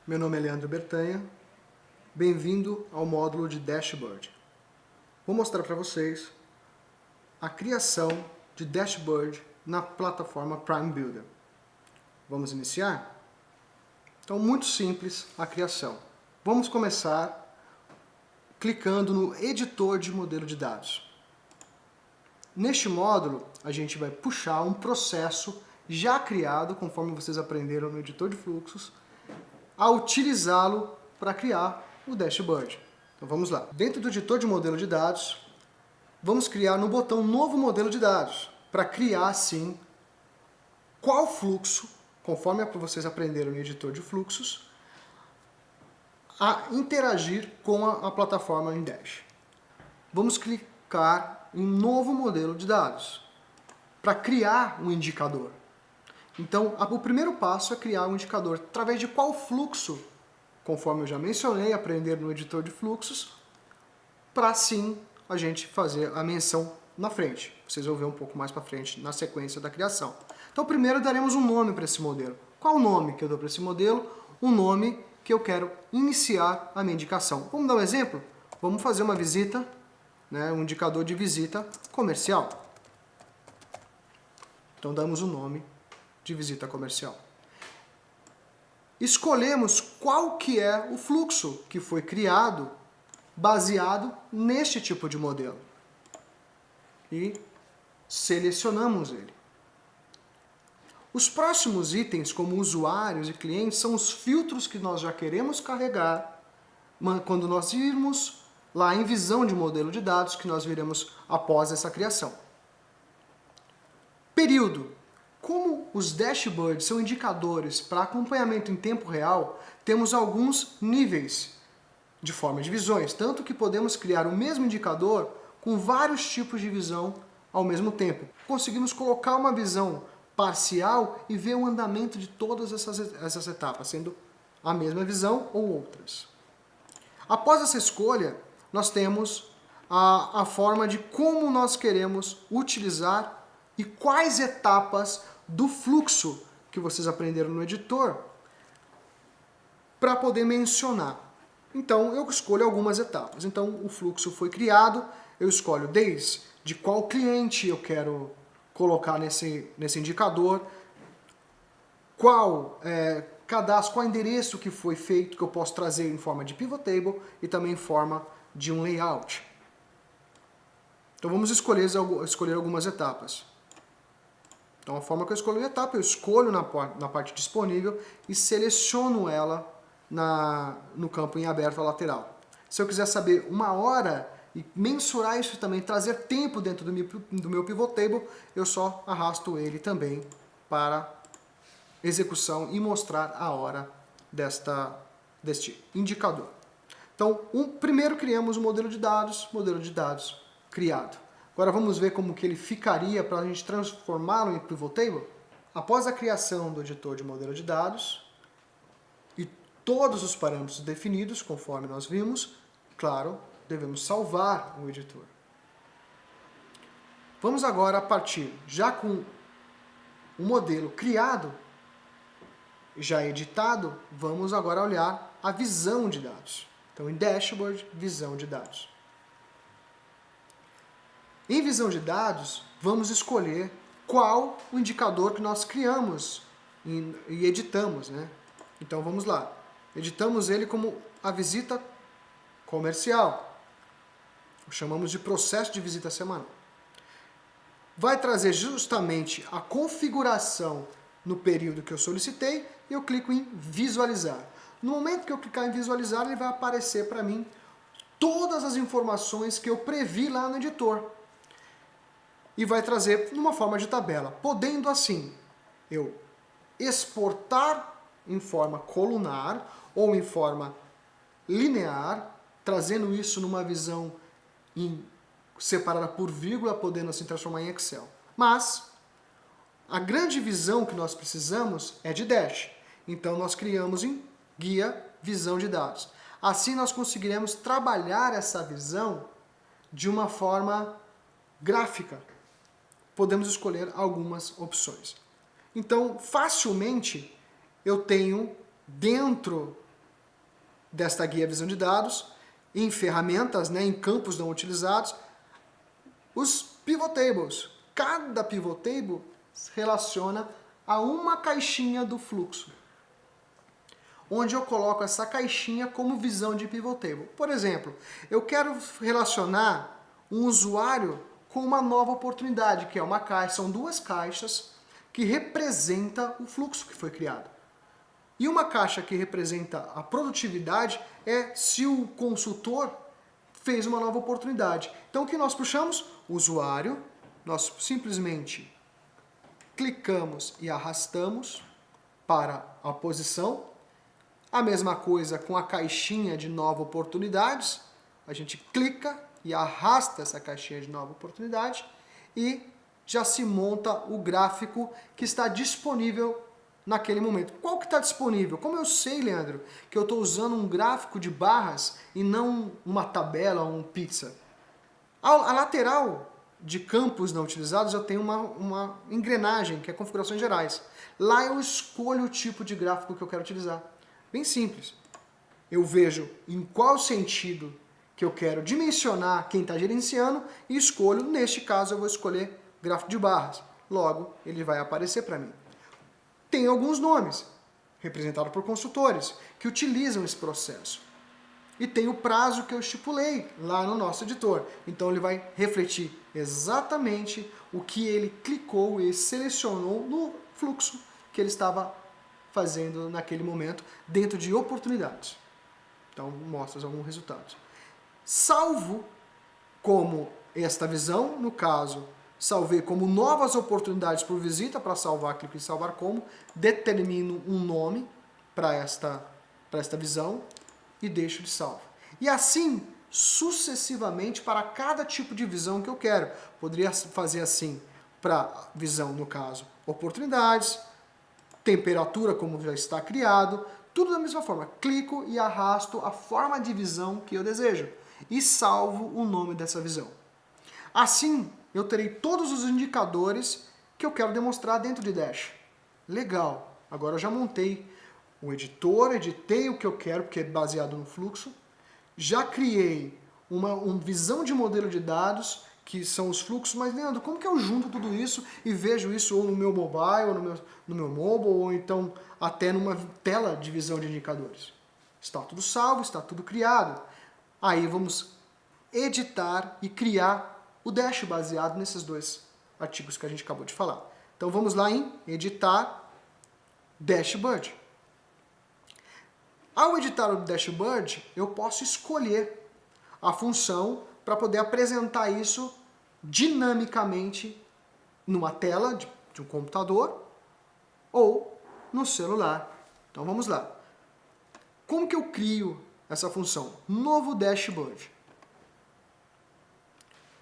Meu nome é Leandro Bertanha, bem-vindo ao módulo de Dashboard. Vou mostrar para vocês a criação de Dashboard na plataforma Prime Builder. Vamos iniciar? Então, muito simples a criação. Vamos começar clicando no editor de modelo de dados. Neste módulo, a gente vai puxar um processo já criado, conforme vocês aprenderam no editor de fluxos, a utilizá-lo para criar o dashboard. Então vamos lá. Dentro do editor de modelo de dados, vamos criar no botão Novo Modelo de Dados, para criar, sim, qual fluxo, conforme vocês aprenderam no editor de fluxos, a interagir com a plataforma em Dash. Vamos clicar em Novo Modelo de Dados, para criar um indicador. Então, o primeiro passo é criar um indicador. Através de qual fluxo, conforme eu já mencionei, aprender no editor de fluxos, para sim a gente fazer a menção na frente. Vocês vão ver um pouco mais para frente na sequência da criação. Então, primeiro daremos um nome para esse modelo. Qual o nome que eu dou para esse modelo? O nome que eu quero iniciar a minha indicação. Vamos dar um exemplo? Vamos fazer uma visita, um indicador de visita comercial. Então, damos o nome de visita comercial. Escolhemos qual que é o fluxo que foi criado baseado neste tipo de modelo. E selecionamos ele. Os próximos itens, como usuários e clientes, são os filtros que nós já queremos carregar quando nós irmos lá em visão de modelo de dados, que nós veremos após essa criação. Período. Como os dashboards são indicadores para acompanhamento em tempo real, temos alguns níveis de forma de visões, tanto que podemos criar o mesmo indicador com vários tipos de visão ao mesmo tempo. Conseguimos colocar uma visão parcial e ver o andamento de todas essas etapas, sendo a mesma visão ou outras. Após essa escolha, nós temos a forma de como nós queremos utilizar e quais etapas do fluxo que vocês aprenderam no editor para poder mencionar. Então, eu escolho algumas etapas. Então, o fluxo foi criado, eu escolho desde qual cliente eu quero colocar nesse indicador, qual cadastro, qual endereço que foi feito, que eu posso trazer em forma de pivot table e também em forma de um layout. Então, vamos escolher algumas etapas. Então, a forma que eu escolho a etapa, eu escolho na parte disponível e seleciono ela no campo em aberto à lateral. Se eu quiser saber uma hora e mensurar isso também, trazer tempo dentro do meu pivot table, eu só arrasto ele também para execução e mostrar a hora deste indicador. Então, primeiro criamos o modelo de dados criado. Agora vamos ver como que ele ficaria para a gente transformá-lo em pivot table. Após a criação do editor de modelo de dados e todos os parâmetros definidos, conforme nós vimos, claro, devemos salvar o editor. Vamos agora partir, já com o modelo criado, já editado, vamos agora olhar a visão de dados. Então, em Dashboard, visão de dados. Em visão de dados, vamos escolher qual o indicador que nós criamos e editamos, Então vamos lá. Editamos ele como a visita comercial. Chamamos de processo de visita semanal. Vai trazer justamente a configuração no período que eu solicitei e eu clico em visualizar. No momento que eu clicar em visualizar, ele vai aparecer para mim todas as informações que eu previ lá no editor. E vai trazer numa forma de tabela, podendo assim eu exportar em forma colunar ou em forma linear, trazendo isso numa visão separada por vírgula, podendo assim transformar em Excel. Mas a grande visão que nós precisamos é de Dash. Então nós criamos em guia visão de dados. Assim nós conseguiremos trabalhar essa visão de uma forma gráfica. Podemos escolher algumas opções. Então, facilmente, eu tenho dentro desta guia visão de dados, em ferramentas, né, em campos não utilizados, os pivot tables. Cada pivot table se relaciona a uma caixinha do fluxo, onde eu coloco essa caixinha como visão de pivot table. Por exemplo, eu quero relacionar um usuário com uma nova oportunidade, que é uma caixa, são duas caixas que representam o fluxo que foi criado. E uma caixa que representa a produtividade é se o consultor fez uma nova oportunidade. Então o que nós puxamos? O usuário, nós simplesmente clicamos e arrastamos para a posição. A mesma coisa com a caixinha de nova oportunidades, a gente clica e arrasta essa caixinha de nova oportunidade e já se monta o gráfico que está disponível naquele momento. Qual que está disponível? Como eu sei, Leandro, que eu estou usando um gráfico de barras e não uma tabela ou um pixel? A lateral de campos não utilizados eu tenho uma engrenagem, que é configurações gerais. Lá eu escolho o tipo de gráfico que eu quero utilizar. Bem simples. Eu vejo em qual sentido que eu quero dimensionar quem está gerenciando e escolho, neste caso eu vou escolher gráfico de barras. Logo, ele vai aparecer para mim. Tem alguns nomes, representados por consultores, que utilizam esse processo. E tem o prazo que eu estipulei lá no nosso editor. Então ele vai refletir exatamente o que ele clicou e selecionou no fluxo que ele estava fazendo naquele momento dentro de oportunidades. Então mostra alguns resultados. Salvo como esta visão, no caso, salvei como novas oportunidades por visita, para salvar, clico em salvar como, determino um nome para esta visão e deixo de salvo. E assim, sucessivamente, para cada tipo de visão que eu quero. Poderia fazer assim para visão, no caso, oportunidades, temperatura, como já está criado, tudo da mesma forma. Clico e arrasto a forma de visão que eu desejo e salvo o nome dessa visão. Assim, eu terei todos os indicadores que eu quero demonstrar dentro de Dash. Legal, agora eu já montei o editor, editei o que eu quero, porque é baseado no fluxo, já criei uma visão de modelo de dados, que são os fluxos, mas Leandro, como que eu junto tudo isso e vejo isso ou no meu mobile, ou no meu mobile, ou então até numa tela de visão de indicadores? Está tudo salvo, está tudo criado. Aí vamos editar e criar o Dash baseado nesses dois artigos que a gente acabou de falar. Então vamos lá em editar Dashboard. Ao editar o Dashboard, eu posso escolher a função para poder apresentar isso dinamicamente numa tela de um computador ou no celular. Então vamos lá. Como que eu crio essa função? Novo Dashboard.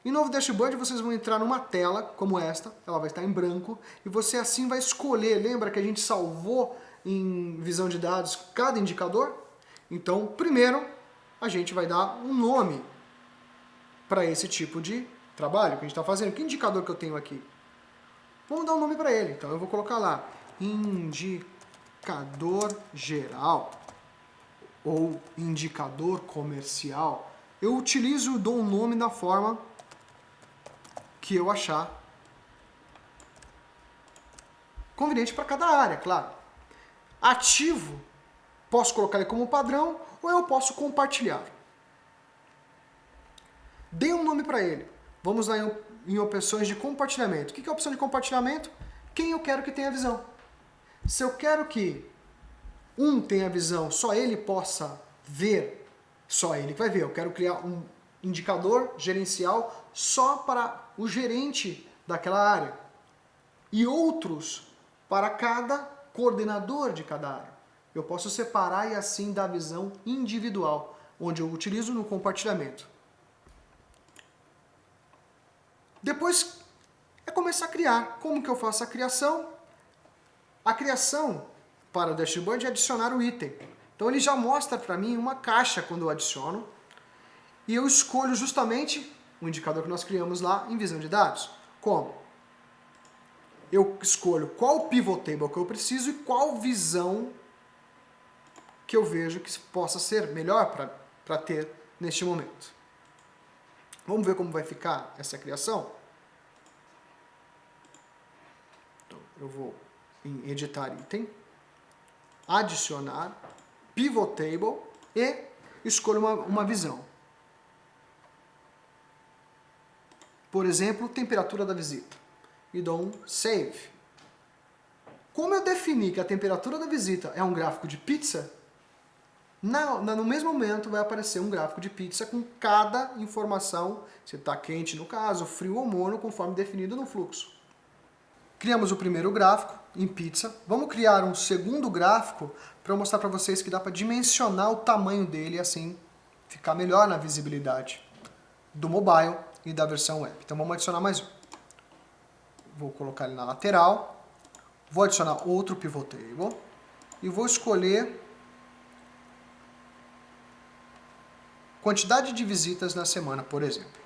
Em novo Dashboard vocês vão entrar numa tela como esta, ela vai estar em branco, e você assim vai escolher, lembra que a gente salvou em visão de dados cada indicador? Então, primeiro, a gente vai dar um nome para esse tipo de trabalho que a gente está fazendo. Que indicador que eu tenho aqui? Vamos dar um nome para ele. Então eu vou colocar lá, indicador geral ou indicador comercial. Eu utilizo, dou um nome da forma que eu achar conveniente para cada área, claro. Ativo, posso colocar ele como padrão ou eu posso compartilhar. Dê um nome para ele. Vamos lá em opções de compartilhamento. O que é a opção de compartilhamento? Quem eu quero que tenha visão. Se eu quero que um tenha visão, só ele possa ver, só ele que vai ver. Eu quero criar um indicador gerencial só para o gerente daquela área e outros para cada coordenador de cada área. Eu posso separar e assim dar visão individual, onde eu utilizo no compartilhamento. Depois é começar a criar. Como que eu faço a criação? A criação para o dashboard é adicionar o item. Então ele já mostra para mim uma caixa quando eu adiciono e eu escolho justamente o indicador que nós criamos lá em visão de dados. Como? Eu escolho qual pivot table que eu preciso e qual visão que eu vejo que possa ser melhor para ter neste momento. Vamos ver como vai ficar essa criação? Então, eu vou em editar item, adicionar, pivot table e escolho uma visão. Por exemplo, temperatura da visita. E dou um save. Como eu defini que a temperatura da visita é um gráfico de pizza, no mesmo momento vai aparecer um gráfico de pizza com cada informação, se está quente no caso, frio ou morno, conforme definido no fluxo. Criamos o primeiro gráfico em pizza. Vamos criar um segundo gráfico para mostrar para vocês que dá para dimensionar o tamanho dele e assim ficar melhor na visibilidade do mobile e da versão web. Então vamos adicionar mais um. Vou colocar ele na lateral, vou adicionar outro pivot table e vou escolher quantidade de visitas na semana, por exemplo.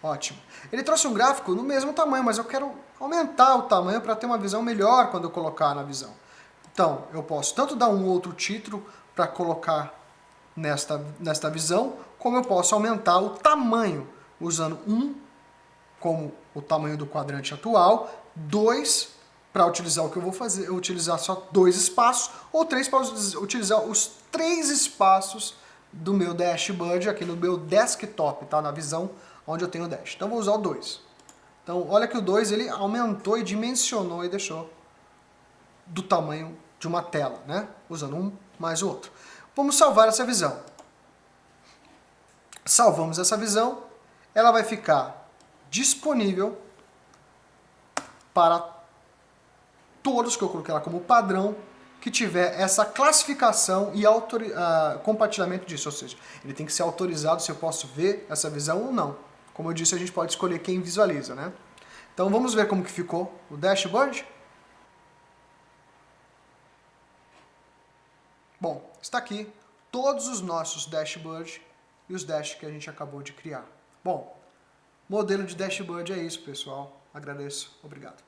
Ótimo. Ele trouxe um gráfico no mesmo tamanho, mas eu quero aumentar o tamanho para ter uma visão melhor quando eu colocar na visão. Então, eu posso tanto dar um outro título para colocar nesta visão, como eu posso aumentar o tamanho, usando 1 como o tamanho do quadrante atual, 2 para utilizar o que eu vou fazer, utilizar só 2 espaços, ou 3 para utilizar os 3 espaços do meu dashboard aqui no meu desktop, tá? Na visão onde eu tenho o dash. Então vou usar o 2. Então olha que o 2 ele aumentou e dimensionou e deixou do tamanho de uma tela, né? Usando um mais o outro. Vamos salvar essa visão. Salvamos essa visão, ela vai ficar disponível para todos que eu coloquei lá como padrão, que tiver essa classificação e compartilhamento disso, ou seja, ele tem que ser autorizado se eu posso ver essa visão ou não. Como eu disse, a gente pode escolher quem visualiza, né? Então vamos ver como que ficou o dashboard. Bom, está aqui todos os nossos dashboards e os dash que a gente acabou de criar. Bom, modelo de dashboard é isso, pessoal. Agradeço. Obrigado.